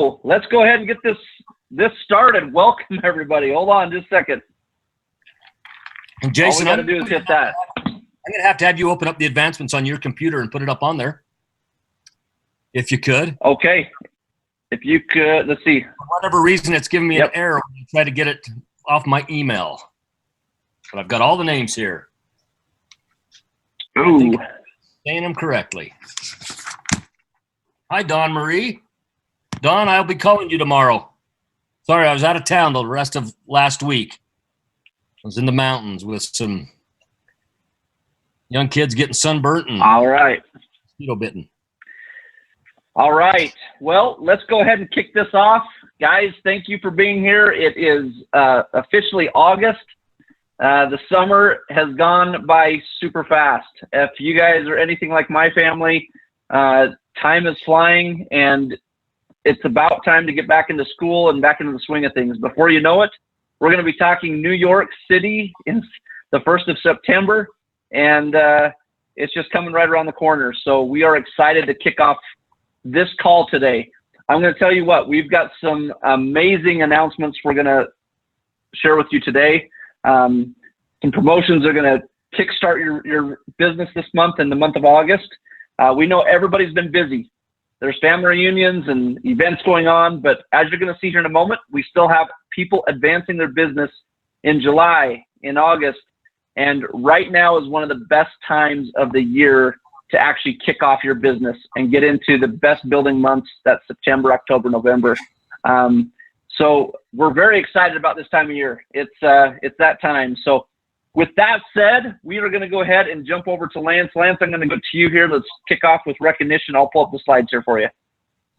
let's go ahead and get this started. Welcome, everybody. Hold on just a second. And Jason, all we got to do is hit that. I'm going to have you open up the advancements on your computer and put it up on there, if you could. Okay. If you could, let's see. For whatever reason, it's giving me an error when I try to get it off my email. But I've got all the names here. Ooh. Saying them correctly. Hi, Dawn Marie. Dawn, I'll be calling you tomorrow. Sorry, I was out of town the rest of last week. I was in the mountains with some young kids getting sunburnt and all right, mosquito bitten. All right. Well, let's go ahead and kick this off. Guys, thank you for being here. It is officially August. The summer has gone by super fast. If you guys are anything like my family, time is flying, and it's about time to get back into school and back into the swing of things. Before you know it, we're going to be talking New York City in the 1st of September, and it's just coming right around the corner. So we are excited to kick off this call today. I'm going to tell you what, we've got some amazing announcements we're going to share with you today. Some promotions are going to kickstart your business this month in the month of August. We know everybody's been busy. There's family reunions and events going on, but as you're going to see here in a moment, we still have people advancing their business in July, in August, and right now is one of the best times of the year to actually kick off your business and get into the best building months, that's September, October, November. So we're very excited about this time of year. It's that time. So with that said, we are going to go ahead and jump over to Lance. Lance, I'm going to go to you here. Let's kick off with recognition. I'll pull up the slides here for you.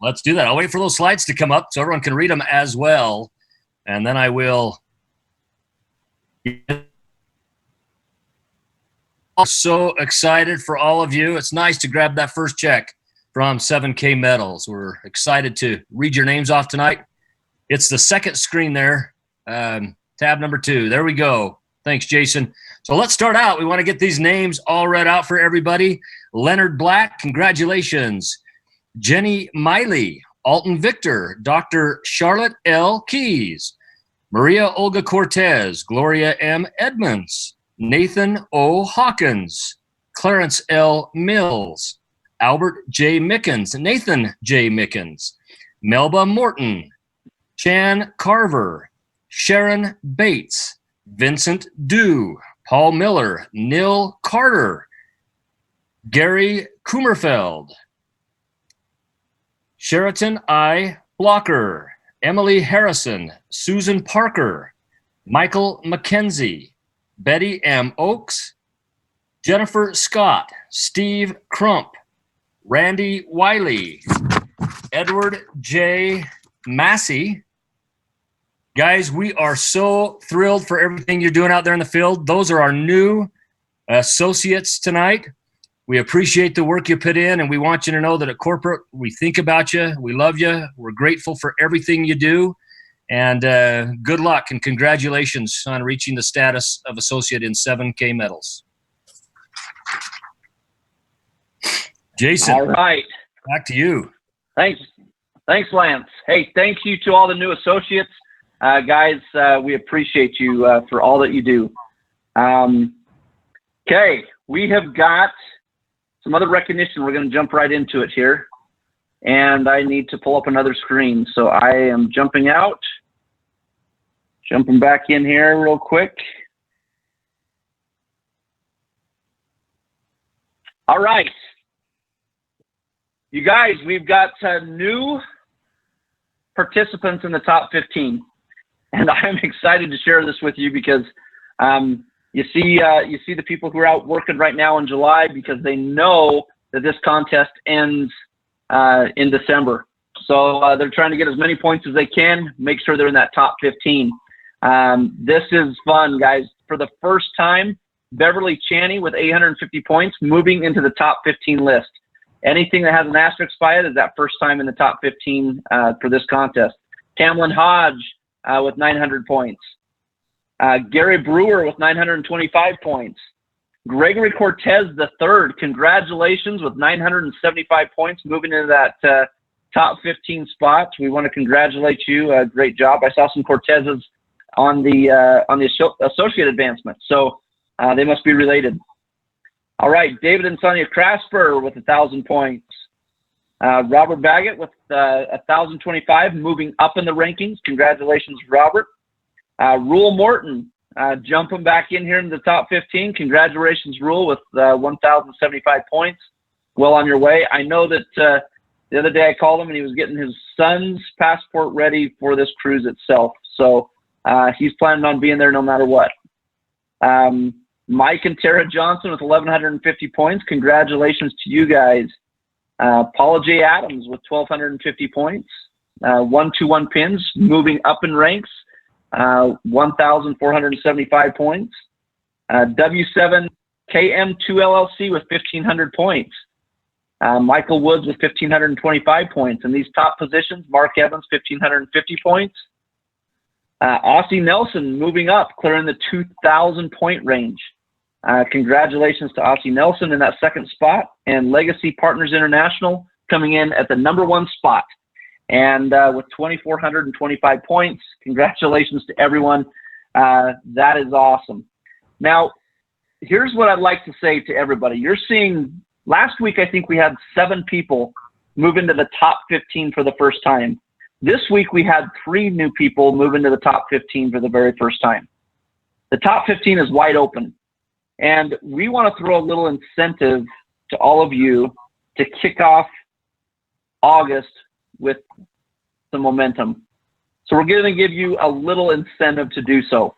Let's do that. I'll wait for those slides to come up so everyone can read them as well. And then I will. I'm so excited for all of you. It's nice to grab that first check from 7K Metals. We're excited to read your names off tonight. It's the second screen there, tab number 2. There we go. Thanks, Jason. So let's start out. We want to get these names all read out for everybody. Leonard Black, congratulations. Jenny Miley, Alton Victor, Dr. Charlotte L. Keys, Maria Olga Cortez, Gloria M. Edmonds, Nathan O. Hawkins, Clarence L. Mills, Albert J. Mickens, Nathan J. Mickens, Melba Morton, Chan Carver, Sharon Bates, Vincent Dew, Paul Miller, Neil Carter, Gary Kummerfeld, Sheraton I. Blocker, Emily Harrison, Susan Parker, Michael McKenzie, Betty M. Oakes, Jennifer Scott, Steve Crump, Randy Wiley, Edward J. Massey. Guys, we are so thrilled for everything you're doing out there in the field. Those are our new associates tonight. We appreciate the work you put in, and we want you to know that at corporate, we think about you. We love you. We're grateful for everything you do. And good luck and congratulations on reaching the status of associate in 7K Metals. Jason. All right. Back to you. Thanks, Lance. Hey, thank you to all the new associates. Guys, we appreciate you for all that you do. Okay, we have got some other recognition. We're going to jump right into it here. And I need to pull up another screen. So I am jumping out, jumping back in here real quick. All right. You guys, we've got new participants in the top 15. And I'm excited to share this with you because you see the people who are out working right now in July because they know that this contest ends in December. So they're trying to get as many points as they can, make sure they're in that top 15. This is fun, guys. For the first time, Beverly Chaney with 850 points moving into the top 15 list. Anything that has an asterisk by it is that first time in the top 15 for this contest. Tamlin Hodge with 900 points. Gary Brewer with 925 points. Gregory Cortez III, congratulations with 975 points, moving into that top 15 spots. We want to congratulate you. Great job. I saw some Cortezes on the associate advancement, so they must be related. All right, David and Sonia Crasper with 1,000 points. Robert Baggett with 1,025, moving up in the rankings. Congratulations, Robert. Rule Morton jumping back in here in the top 15. Congratulations, Rule, with 1,075 points. Well on your way. I know that the other day I called him and he was getting his son's passport ready for this cruise itself. So he's planning on being there no matter what. Mike and Tara Johnson with 1,150 points. Congratulations to you guys. Paula J. Adams with 1,250 points. 121 pins, moving up in ranks. 1,475 points. W7KM2 LLC with 1,500 points. Michael Woods with 1,525 points. In these top positions, Mark Evans, 1,550 points. Aussie Nelson moving up, clearing the 2,000 point range. Congratulations to Aussie Nelson in that second spot, and Legacy Partners International coming in at the #1 spot. And with 2,425 points, congratulations to everyone. That is awesome. Now, here's what I'd like to say to everybody. You're seeing, last week I think we had 7 people move into the top 15 for the first time. This week we had 3 new people move into the top 15 for the very first time. The top 15 is wide open. And we want to throw a little incentive to all of you to kick off August with some momentum. So we're going to give you a little incentive to do so.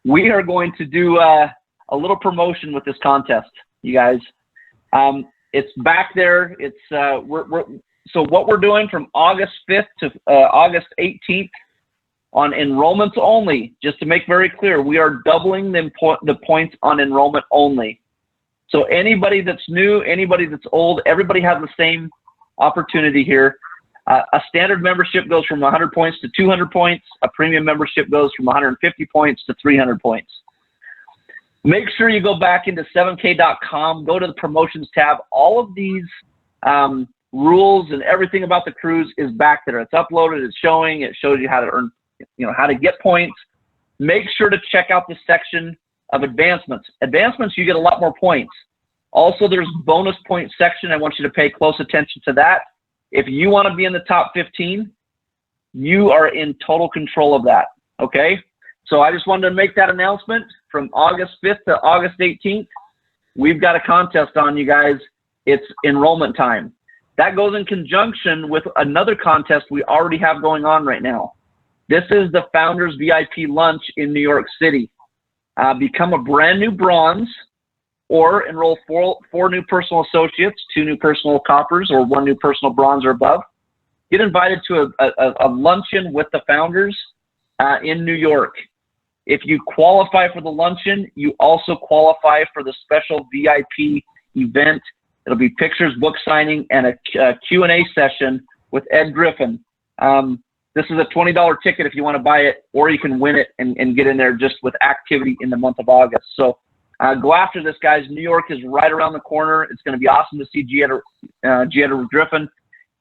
We are going to do a little promotion with this contest, you guys. It's back there. It's so what we're doing from August 5th to August 18th on enrollments only, just to make very clear, we are doubling the points on enrollment only. So anybody that's new, anybody that's old, everybody has the same opportunity here. A standard membership goes from 100 points to 200 points. A premium membership goes from 150 points to 300 points. Make sure you go back into 7k.com, go to the promotions tab. All of these rules and everything about the cruise is back there. It's uploaded, it's showing, it shows you how to earn, how to get points. Make sure to check out the section of advancements. Advancements, you get a lot more points. Also, there's bonus point section. I want you to pay close attention to that. If you want to be in the top 15, you are in total control of that, okay? So I just wanted to make that announcement. From August 5th to August 18th, we've got a contest on, you guys. It's enrollment time. That goes in conjunction with another contest we already have going on right now. This is the Founders VIP Lunch in New York City. Become a brand new bronze or enroll four new personal associates, 2 new personal coppers, or 1 new personal bronze or above. Get invited to a luncheon with the founders in New York. If you qualify for the luncheon, you also qualify for the special VIP event. It'll be pictures, book signing, and a Q&A session with Ed Griffin. This is a $20 ticket if you want to buy it, or you can win it and get in there just with activity in the month of August. So go after this, guys. New York is right around the corner. It's going to be awesome to see Gietta Griffin.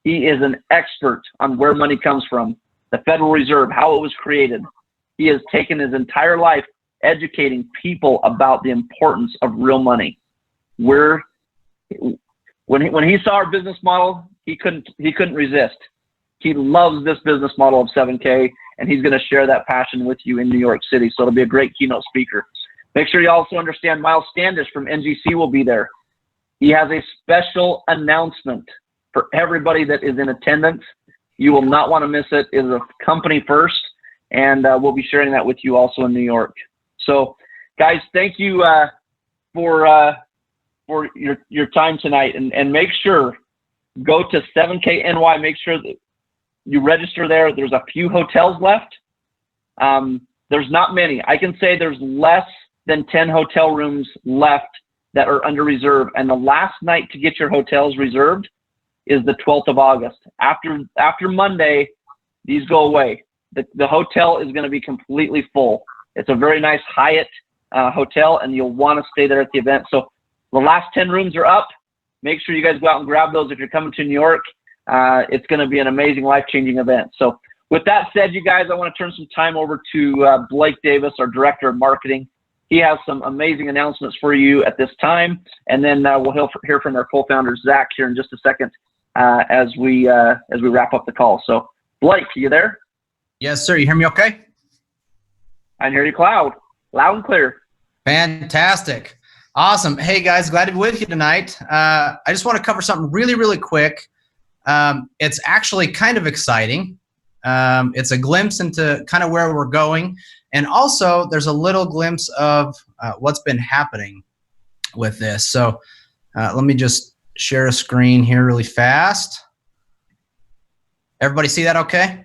He is an expert on where money comes from, the Federal Reserve, how it was created. He has taken his entire life educating people about the importance of real money. When he saw our business model, he couldn't resist. He loves this business model of 7K, and he's going to share that passion with you in New York City. So it'll be a great keynote speaker. Make sure you also understand Miles Standish from NGC will be there. He has a special announcement for everybody that is in attendance. You will not want to miss it. It is a company first, and we'll be sharing that with you also in New York. So, guys, thank you for your time tonight, and make sure, go to 7KNY. Make sure that you register there. There's a few hotels left. There's not many. I can say there's less than 10 hotel rooms left that are under reserve, and the last night to get your hotels reserved is the 12th of August. After Monday, these go away. The hotel is going to be completely full. It's a very nice Hyatt hotel, and you'll want to stay there at the event. So the last 10 rooms are up. Make sure you guys go out and grab those if you're coming to New York. It's going to be an amazing, life-changing event. So with that said, you guys, I want to turn some time over to Blake Davis, our Director of Marketing. He has some amazing announcements for you at this time, and then we'll hear from our co-founder, Zach, here in just a second as we wrap up the call. So, Blake, you there? Yes, sir. You hear me okay? I hear you loud and clear. Fantastic. Awesome. Hey, guys, glad to be with you tonight. I just want to cover something really, really quick. It's actually kind of exciting. It's a glimpse into kind of where we're going. And also, there's a little glimpse of what's been happening with this. So let me just share a screen here really fast. Everybody see that okay?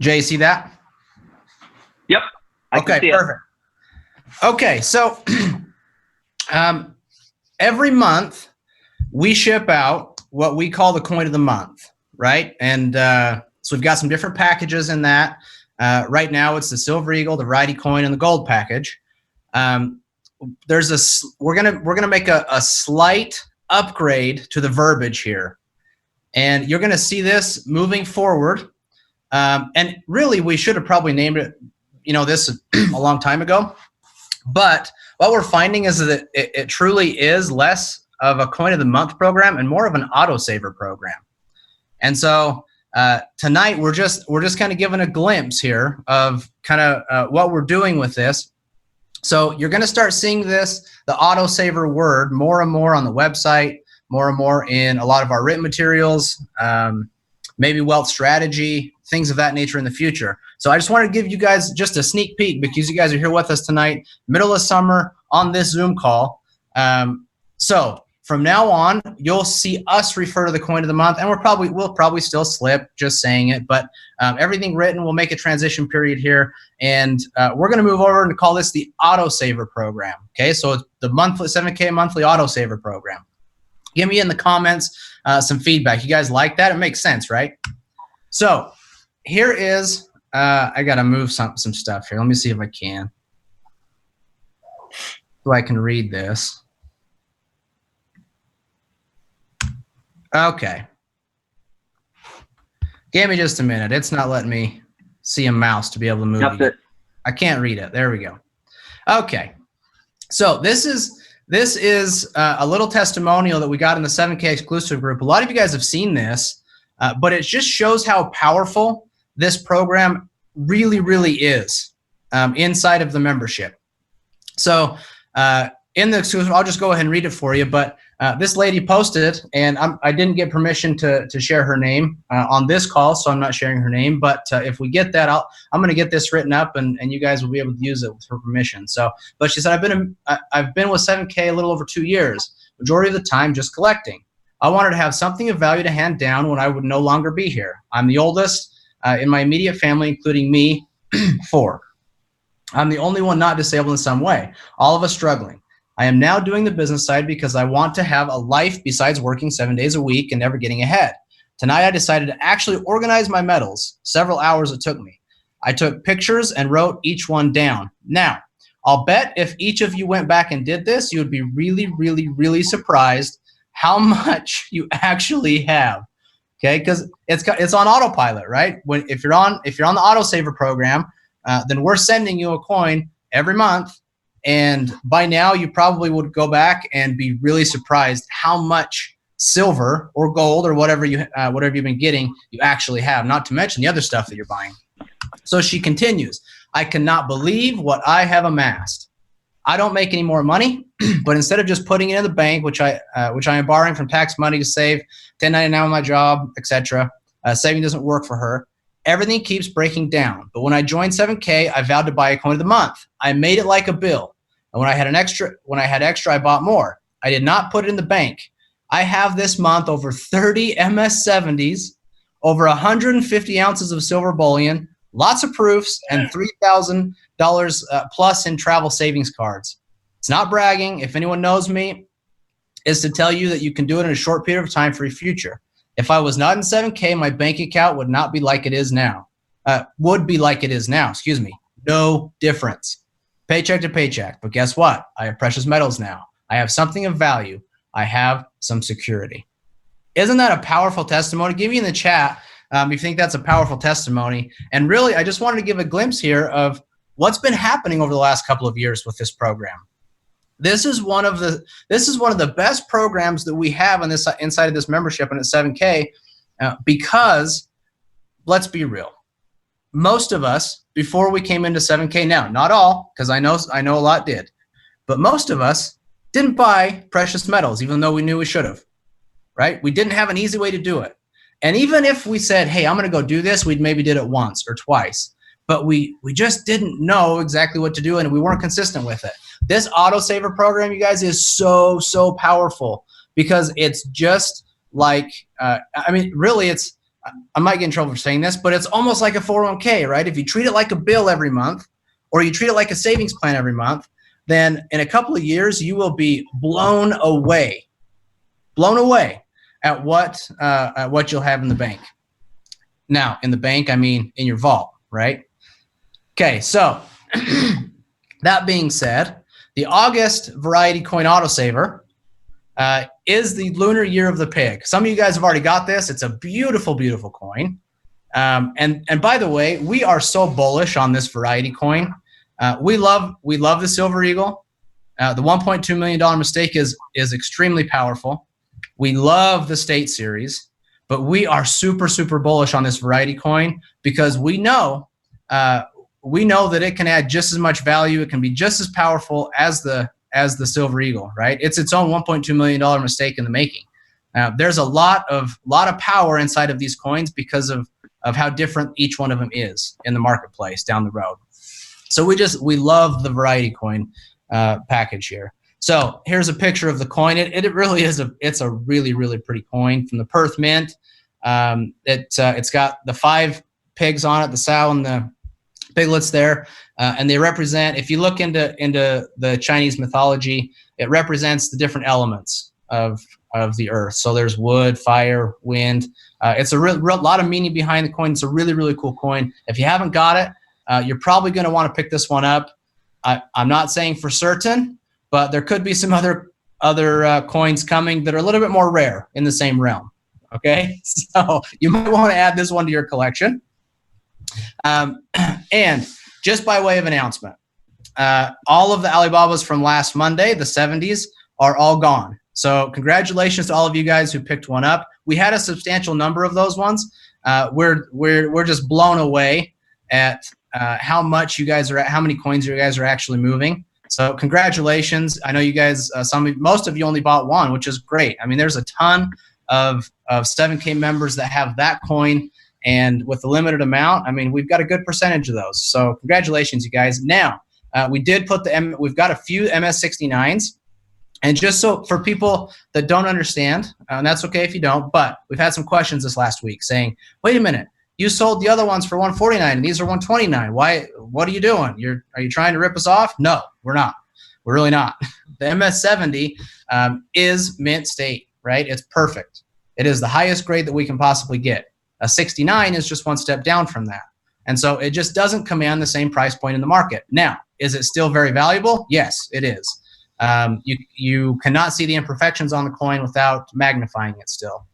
Jay, see that? Yep. Okay, perfect. Okay, so every month we ship out what we call the coin of the month, right? And so we've got some different packages in that. Right now it's the Silver Eagle, the Variety Coin, and the Gold package. We're gonna make a slight upgrade to the verbiage here, and you're gonna see this moving forward. And really, we should have probably named it, this a long time ago. But what we're finding is that it truly is less of a coin of the month program and more of an autosaver program. And so tonight we're just kind of giving a glimpse here of kind of what we're doing with this. So you're going to start seeing this, the autosaver word, more and more on the website, more and more in a lot of our written materials, maybe wealth strategy, things of that nature in the future. So I just wanted to give you guys just a sneak peek because you guys are here with us tonight, middle of summer on this Zoom call. So from now on, you'll see us refer to the coin of the month, and we'll probably still slip just saying it, but everything written, we'll make a transition period here, and we're going to move over and call this the autosaver program. Okay, so it's the monthly 7K monthly autosaver program. Give me in the comments some feedback. You guys like that? It makes sense, right? So here is, I got to move some stuff here. Let me see if I can. So I can read this. Okay. Give me just a minute. It's not letting me see a mouse to be able to move it. I can't read it. There we go. Okay. So this is a little testimonial that we got in the 7K exclusive group. A lot of you guys have seen this, but it just shows how powerful this program really, really is inside of the membership. So in the exclusive, I'll just go ahead and read it for you, but this lady posted, and I didn't get permission to share her name on this call, so I'm not sharing her name, but if we get that, I'm going to get this written up, and you guys will be able to use it with her permission. So, but she said, I've been with 7K a little over 2 years, majority of the time just collecting. I wanted to have something of value to hand down when I would no longer be here. I'm the oldest in my immediate family, including me, 4. I'm the only one not disabled in some way, all of us struggling. I am now doing the business side because I want to have a life besides working 7 days a week and never getting ahead. Tonight I decided to actually organize my medals. Several hours it took me. I took pictures and wrote each one down. Now, I'll bet if each of you went back and did this, you would be really, really, really surprised how much you actually have. Okay, because it's on autopilot, right? If you're on the autosaver program, then we're sending you a coin every month. And by now, you probably would go back and be really surprised how much silver or gold or whatever you've been getting you actually have, not to mention the other stuff that you're buying. So she continues, I cannot believe what I have amassed. I don't make any more money, but instead of just putting it in the bank, which I am borrowing from tax money to save, 1099 on my job, etc., saving doesn't work for her. Everything keeps breaking down. But when I joined 7K, I vowed to buy a coin of the month. I made it like a bill. And when I had extra, I bought more. I did not put it in the bank. I have this month over 30 MS70s, over 150 ounces of silver bullion, lots of proofs, and $3,000 plus in travel savings cards. It's not bragging. If anyone knows me, is to tell you that you can do it in a short period of time for your future. If I was not in 7K, my bank account would not be like it is now. Excuse me. No difference. Paycheck to paycheck. But guess what? I have precious metals now. I have something of value. I have some security. Isn't that a powerful testimony? Give me in the chat if you think that's a powerful testimony. And really, I just wanted to give a glimpse here of what's been happening over the last couple of years with this program. This is one of the best programs that we have on this inside of this membership and at 7K because let's be real. Most of us, before we came into 7K, now not all, because I know a lot did, but most of us didn't buy precious metals, even though we knew we should have, right? We didn't have an easy way to do it. And even if we said, hey, I'm going to go do this, we'd maybe did it once or twice, but we just didn't know exactly what to do and we weren't consistent with it. This autosaver program, you guys, is so powerful because it's just like, really it's, I might get in trouble for saying this, but it's almost like a 401k, right? If you treat it like a bill every month or you treat it like a savings plan every month, then in a couple of years, you will be blown away at what you'll have in the bank. Now, in the bank, I mean in your vault, right? Okay, so that being said, the August Variety Coin Autosaver is the lunar year of the pig. Some of you guys have already got this. It's a beautiful, beautiful coin. And by the way, we are so bullish on this Variety coin. We love the Silver Eagle. The $1.2 million mistake is extremely powerful. We love the State Series, but we are super bullish on this Variety coin because we know that it can add just as much value. It can be just as powerful as the Silver Eagle, right? It's its own $1.2 million mistake in the making. There's a lot of power inside of these coins because of how different each one of them is in the marketplace down the road. So we love the Variety coin package here. So here's a picture of the coin. It really is it's a really pretty coin from the Perth Mint. It's got the 5 pigs on it, the sow and the piglets there, and they represent, if you look into the Chinese mythology, it represents the different elements of the earth. So there's wood, fire, wind. It's a real lot of meaning behind the coin. It's a really cool coin. If you haven't got it, you're probably going to want to pick this one up. I'm not saying for certain, but there could be some other coins coming that are a little bit more rare in the same realm. Okay, so you might want to add this one to your collection. And just by way of announcement, all of the Alibabas from last Monday, the 70s, are all gone. So congratulations to all of you guys who picked one up. We had a substantial number of those ones. We're just blown away at how much you guys are, how many coins you guys are actually moving. So congratulations. I know you guys, most of you only bought one, which is great. I mean, there's a ton of 7K members that have that coin. And with the limited amount, I mean, we've got a good percentage of those. So congratulations, you guys. Now, we did put we've got a few MS69s. And just so for people that don't understand, and that's okay if you don't, but we've had some questions this last week saying, wait a minute, you sold the other ones for $149 and these are $129. Why? What are you doing? Are you trying to rip us off? No, we're not. We're really not. The MS70 is mint state, right? It's perfect. It is the highest grade that we can possibly get. A 69 is just one step down from that. And so it just doesn't command the same price point in the market. Now, is it still very valuable? Yes, it is. You cannot see the imperfections on the coin without magnifying it still.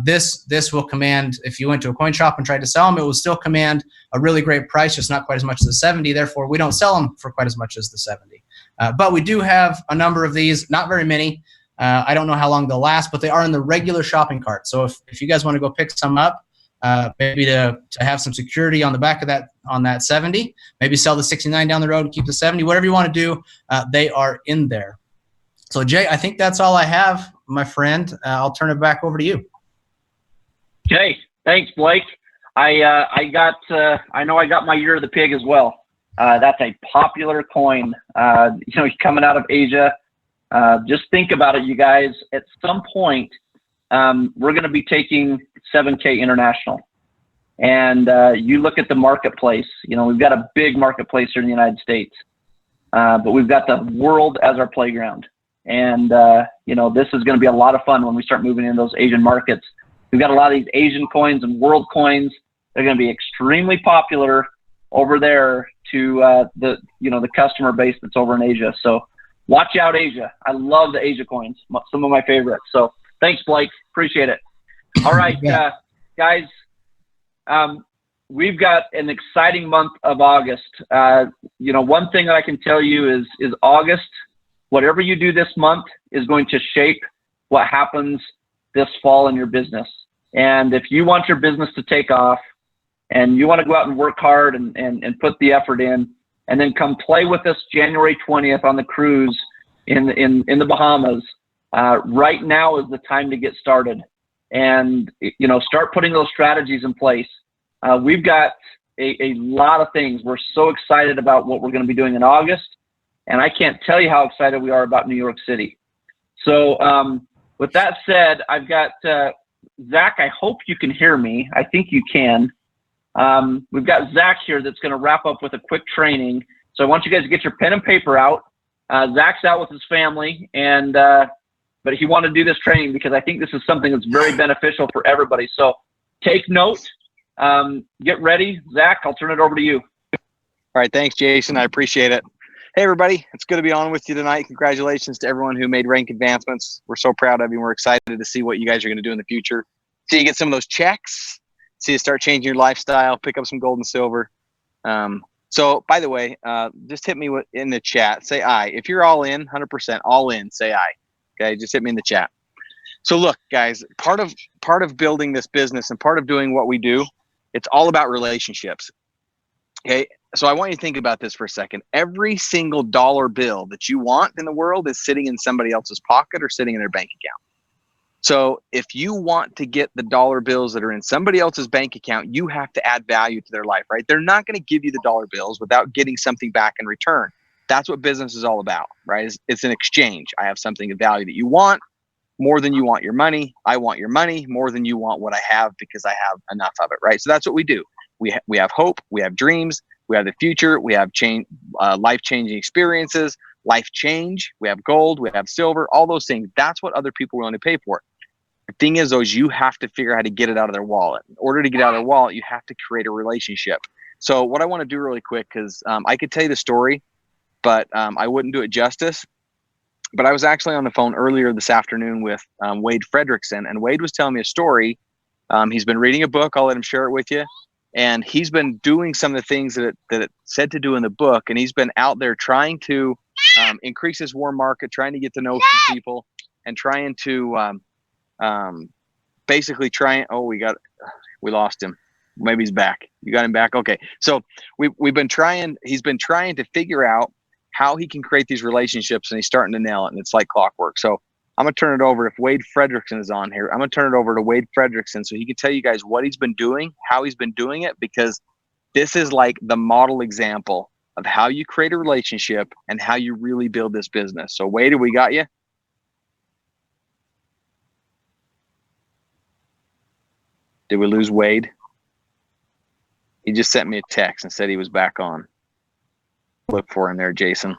This will command, if you went to a coin shop and tried to sell them, it will still command a really great price, just not quite as much as the 70. Therefore, we don't sell them for quite as much as the 70. But we do have a number of these, not very many. I don't know how long they'll last, but they are in the regular shopping cart. So if you guys want to go pick some up, maybe to have some security on the back of that, on that 70, maybe sell the 69 down the road and keep the 70, whatever you want to do, they are in there. So Jay, I think that's all I have, my friend. I'll turn it back over to you. Okay, thanks, Blake. I know I got my year of the pig as well. That's a popular coin. Coming out of Asia. Just think about it, you guys. At some point, we're going to be taking 7K international. And you look at the marketplace. We've got a big marketplace here in the United States, but we've got the world as our playground. And this is going to be a lot of fun when we start moving into those Asian markets. We've got a lot of these Asian coins and world coins. They're going to be extremely popular over there to the customer base that's over in Asia. So watch out, Asia. I love the Asia coins, some of my favorites. So thanks, Blake. Appreciate it. All right, guys. We've got an exciting month of August. One thing that I can tell you is August, whatever you do this month is going to shape what happens this fall in your business. And if you want your business to take off and you want to go out and work hard and put the effort in, and then come play with us January 20th on the cruise in the Bahamas, right now is the time to get started and, start putting those strategies in place. We've got a lot of things. We're so excited about what we're going to be doing in August, and I can't tell you how excited we are about New York City. So with that said, I've got Zach, I hope you can hear me. I think you can. We've got Zach here that's going to wrap up with a quick training. So I want you guys to get your pen and paper out. Zach's out with his family, but he wanted to do this training because I think this is something that's very beneficial for everybody. So take note. Get ready. Zach, I'll turn it over to you. All right. Thanks, Jason. I appreciate it. Hey, everybody. It's good to be on with you tonight. Congratulations to everyone who made rank advancements. We're so proud of you. We're excited to see what you guys are going to do in the future. See you get some of those checks. See you start changing your lifestyle, pick up some gold and silver. So, by the way, just hit me in the chat. Say aye. If you're all in, 100% all in, say aye. Okay, just hit me in the chat. So look, guys, part of building this business and part of doing what we do, it's all about relationships. Okay, so I want you to think about this for a second. Every single dollar bill that you want in the world is sitting in somebody else's pocket or sitting in their bank account. So if you want to get the dollar bills that are in somebody else's bank account, you have to add value to their life, right? They're not going to give you the dollar bills without getting something back in return. That's what business is all about, right? It's an exchange. I have something of value that you want more than you want your money. I want your money more than you want what I have because I have enough of it, right? So that's what we do. We have hope. We have dreams. We have the future. We have life-changing experiences, life change. We have gold. We have silver, all those things. That's what other people are willing to pay for. The thing is, though, is you have to figure out how to get it out of their wallet. In order to get out of their wallet, you have to create a relationship. So what I want to do really quick, because I could tell you the story, but I wouldn't do it justice. But I was actually on the phone earlier this afternoon with Wade Fredrickson, and Wade was telling me a story. He's been reading a book. I'll let him share it with you. And he's been doing some of the things that it said to do in the book. And he's been out there trying to increase his warm market, trying to get to know some people, and trying to basically trying. Oh, we lost him. Maybe he's back. You got him back. Okay. So we've been trying. He's been trying to figure out how he can create these relationships, and he's starting to nail it. And it's like clockwork. So I'm going to turn it over. If Wade Fredrickson is on here, I'm going to turn it over to Wade Fredrickson so he can tell you guys what he's been doing, how he's been doing it, because this is like the model example of how you create a relationship and how you really build this business. So Wade, we got you? Did we lose Wade? He just sent me a text and said he was back on. Look for him there, Jason.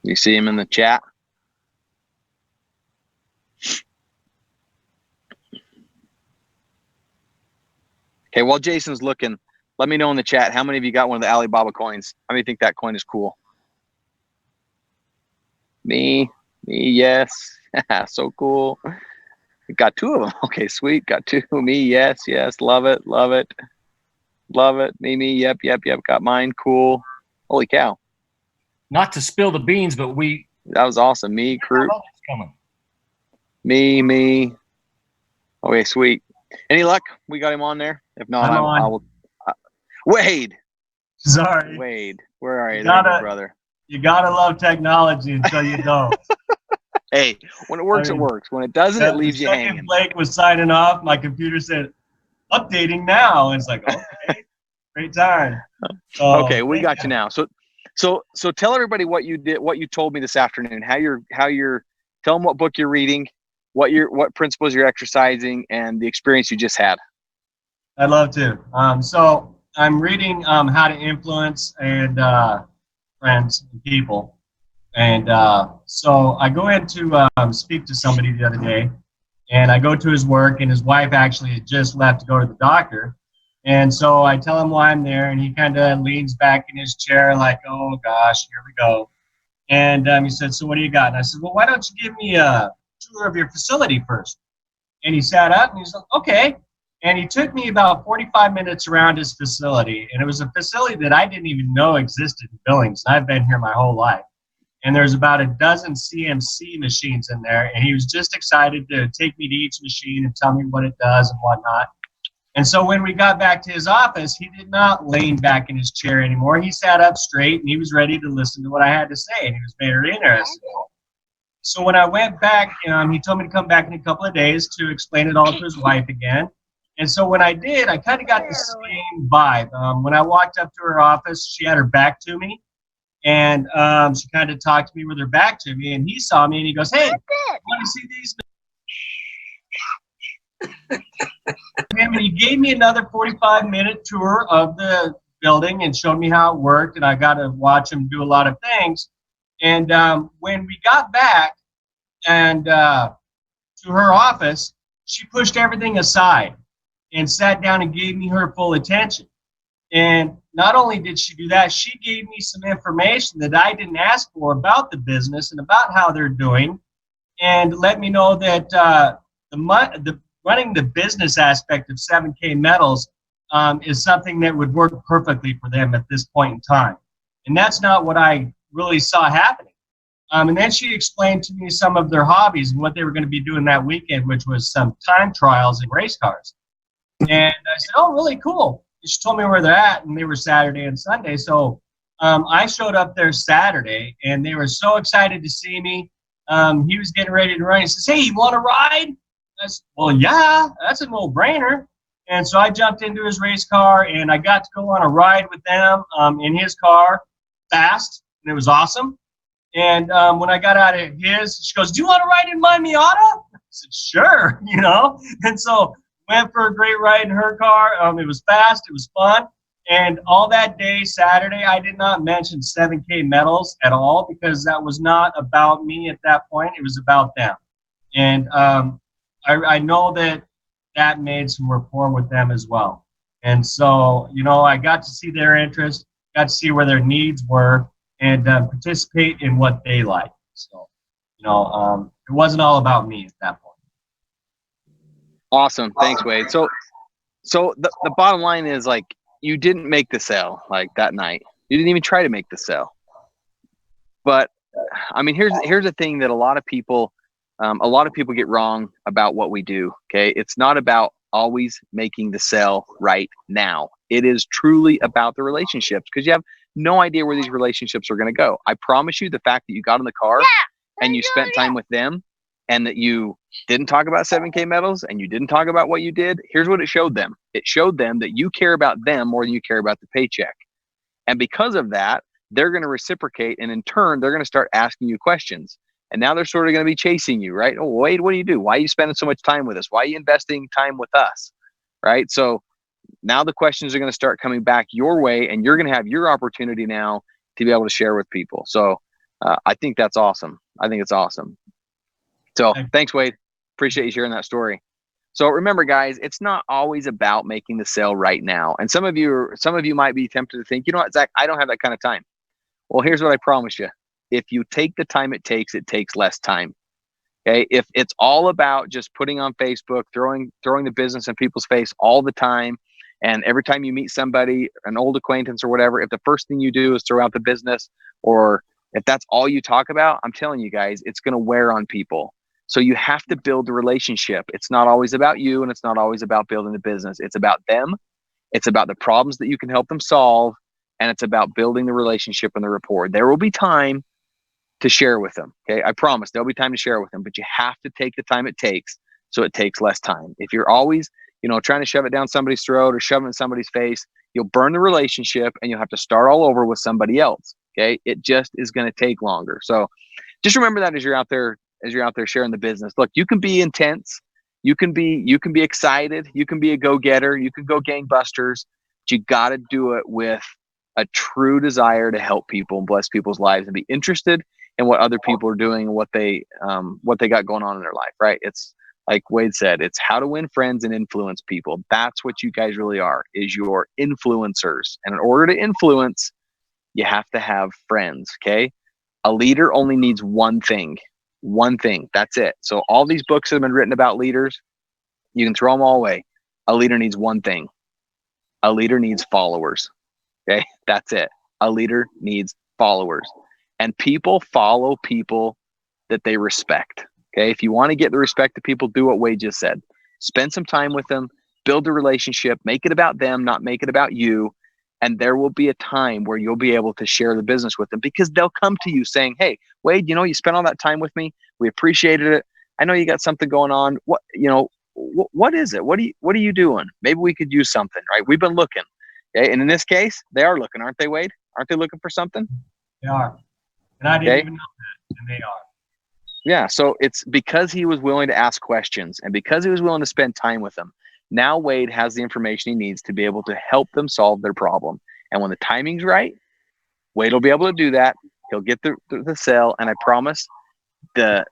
You see him in the chat? Okay, while Jason's looking, let me know in the chat how many of you got one of the Alibaba coins. How many think that coin is cool? Me, yes. So cool. Got two of them. Okay, sweet. Got two. Me, yes. Love it. Me, yep. Got mine. Cool. Holy cow. Not to spill the beans, but that was awesome. Me, crew. Me. Okay, sweet. Any luck? We got him on there. If not, I will. Wade. Sorry. Wade, where are you, there, brother? You gotta love technology until you don't. Hey, when it works, it works. When it doesn't, it leaves you hanging. Blake was signing off. My computer said, "Updating now." And it's like, okay, great time. Okay, we got you now. So tell everybody what you did, what you told me this afternoon. How you're. Tell them what book you're reading, what principles you're exercising, and the experience you just had. I'd love to. So I'm reading How to Influence and Friends and People. And so I go in to speak to somebody the other day, and I go to his work, and his wife actually had just left to go to the doctor. And so I tell him why I'm there, and he kind of leans back in his chair like, oh gosh, here we go. And he said, so what do you got? And I said, well, why don't you give me a tour of your facility first? And he sat up and he's like, okay. And he took me about 45 minutes around his facility. And it was a facility that I didn't even know existed in Billings. And I've been here my whole life. And there's about a dozen CNC machines in there. And he was just excited to take me to each machine and tell me what it does and whatnot. And so when we got back to his office, he did not lean back in his chair anymore. He sat up straight and he was ready to listen to what I had to say. And he was very interested. So when I went back, he told me to come back in a couple of days to explain it all to his wife again. And so when I did, I kind of got the same vibe. When I walked up to her office, she had her back to me. And she kind of talked to me with her back to me. And he saw me and he goes, hey, want to see these? And he gave me another 45-minute tour of the building and showed me how it worked. And I got to watch him do a lot of things. And when we got back and to her office, she pushed everything aside and sat down and gave me her full attention. And not only did she do that, she gave me some information that I didn't ask for about the business and about how they're doing, and let me know that the running the business aspect of 7K Metals is something that would work perfectly for them at this point in time. And that's not what I really saw happening. And then she explained to me some of their hobbies and what they were going to be doing that weekend, which was some time trials in race cars. And I said, oh, really cool. And she told me where they're at, and they were Saturday and Sunday. So I showed up there Saturday, and they were so excited to see me. He was getting ready to run. He says, hey, you want to ride? I said, well, yeah, that's a no-brainer. And so I jumped into his race car, and I got to go on a ride with them in his car, fast, and it was awesome. And when I got out of his, she goes, do you want to ride in my Miata? I said, sure, And so went for a great ride in her car. It was fast. It was fun. And all that day, Saturday, I did not mention 7K Metals at all because that was not about me at that point. It was about them. And I know that made some rapport with them as well. And so, I got to see their interest, got to see where their needs were, and participate in what they like. So, it wasn't all about me at that point. Awesome. Thanks, Wade. So the bottom line is, like, you didn't make the sale like that night. You didn't even try to make the sale. But I mean, here's the thing that a lot of people get wrong about what we do. Okay. It's not about always making the sale right now. It is truly about the relationships, because you have no idea where these relationships are going to go. I promise you, the fact that you got in the car and you spent time with them, and that you didn't talk about 7K Metals and you didn't talk about what you did, here's what it showed them. It showed them that you care about them more than you care about the paycheck. And because of that, they're going to reciprocate, and in turn, they're going to start asking you questions. And now they're sort of going to be chasing you, right? Oh, Wade, what do you do? Why are you spending so much time with us? Why are you investing time with us? Right? So now the questions are going to start coming back your way, and you're going to have your opportunity now to be able to share with people. So I think that's awesome. I think it's awesome. So thanks, Wade. Appreciate you sharing that story. So remember, guys, it's not always about making the sale right now. And some of you might be tempted to think, you know what, Zach, I don't have that kind of time. Well, here's what I promise you. If you take the time it takes less time. Okay. If it's all about just putting on Facebook, throwing the business in people's face all the time, and every time you meet somebody, an old acquaintance or whatever, if the first thing you do is throw out the business, or if that's all you talk about, I'm telling you guys, it's going to wear on people. So you have to build the relationship. It's not always about you, and it's not always about building the business. It's about them. It's about the problems that you can help them solve. And it's about building the relationship and the rapport. There will be time to share with them. Okay. I promise there'll be time to share with them, but you have to take the time it takes, so it takes less time. If you're always, trying to shove it down somebody's throat or shove it in somebody's face, you'll burn the relationship and you'll have to start all over with somebody else. Okay. It just is going to take longer. So just remember that as you're out there sharing the business. Look, you can be intense. You can be excited. You can be a go-getter. You can go gangbusters. But you got to do it with a true desire to help people and bless people's lives, and be interested in what other people are doing and what they got going on in their life, right? It's like Wade said, it's how to win friends and influence people. That's what you guys really are, is your influencers. And in order to influence, you have to have friends, okay? A leader only needs one thing. One thing. That's it. So all these books that have been written about leaders, you can throw them all away. A leader needs one thing. A leader needs followers. Okay? That's it. A leader needs followers. And people follow people that they respect. Okay? If you want to get the respect of people, do what Wade just said. Spend some time with them, build a relationship, make it about them, not make it about you. And there will be a time where you'll be able to share the business with them, because they'll come to you saying, hey, Wade, you spent all that time with me. We appreciated it. I know you got something going on. What is it? What are you doing? Maybe we could use something, right? We've been looking. Okay? And in this case, they are looking, aren't they, Wade? Aren't they looking for something? They are. And I didn't even know that. And they are. Yeah. So it's because he was willing to ask questions and because he was willing to spend time with them. Now Wade has the information he needs to be able to help them solve their problem. And when the timing's right, Wade will be able to do that. He'll get the sale. And I promise the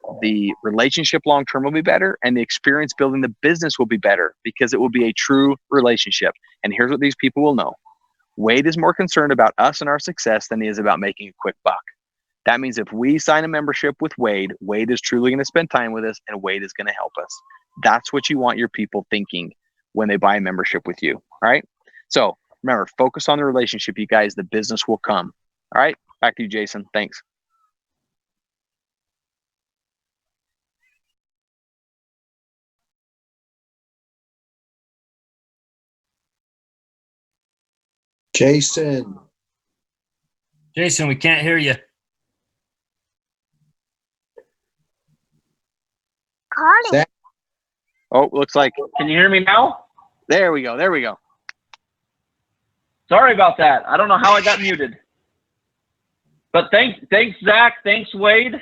relationship long-term will be better, and the experience building the business will be better, because it will be a true relationship. And here's what these people will know. Wade is more concerned about us and our success than he is about making a quick buck. That means if we sign a membership with Wade, Wade is truly going to spend time with us, and Wade is going to help us. That's what you want your people thinking when they buy a membership with you. All right. So remember, focus on the relationship, you guys. The business will come. All right. Back to you, Jason. Thanks. Jason. Jason, we can't hear you. Zach, Oh, looks like. Can you hear me now? There we go. There we go. Sorry about that. I don't know how I got muted. But thanks, Zach. Thanks, Wade.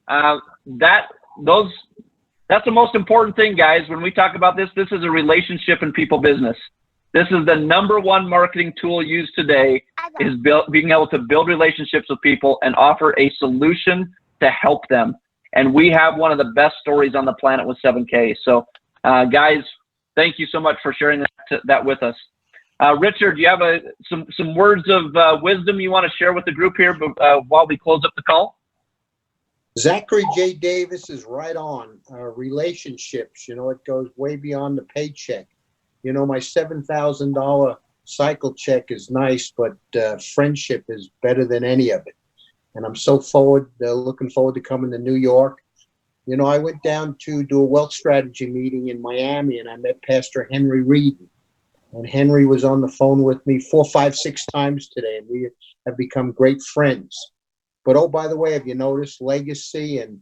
That's the most important thing, guys. When we talk about this is a relationship and people business. This is the number one marketing tool used today, is being able to build relationships with people and offer a solution to help them. And we have one of the best stories on the planet with 7K. So, guys, thank you so much for sharing that with us. Richard, do you have some words of wisdom you want to share with the group here while we close up the call? Zachary J. Davis is right on. Relationships, it goes way beyond the paycheck. My $7,000 cycle check is nice, but friendship is better than any of it. And I'm so looking forward to coming to New York. I went down to do a wealth strategy meeting in Miami, and I met Pastor Henry Reed. And Henry was on the phone with me 4, 5, 6 times today, and we have become great friends. But, oh, by the way, have you noticed Legacy and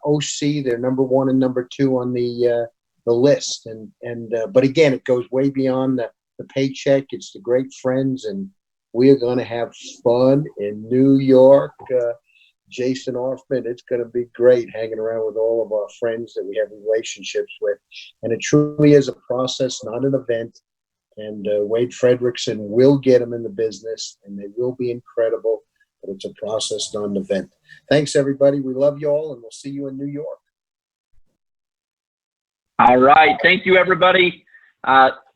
OC, they're number 1 and number 2 on the list. But again, it goes way beyond the paycheck. It's the great friends, and we are going to have fun in New York. Jason Orfman, it's going to be great hanging around with all of our friends that we have relationships with. And it truly is a process, not an event. And Wade Fredrickson will get them in the business, and they will be incredible. But it's a process, not an event. Thanks, everybody. We love you all, and we'll see you in New York. All right. Thank you, everybody.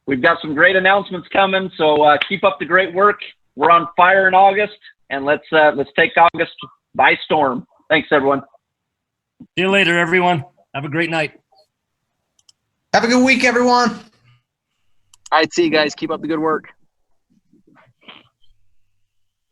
We've got some great announcements coming, so keep up the great work. We're on fire in August, and let's take August by storm. Thanks, everyone. See you later, everyone. Have a great night. Have a good week, everyone. All right, see you guys. Keep up the good work.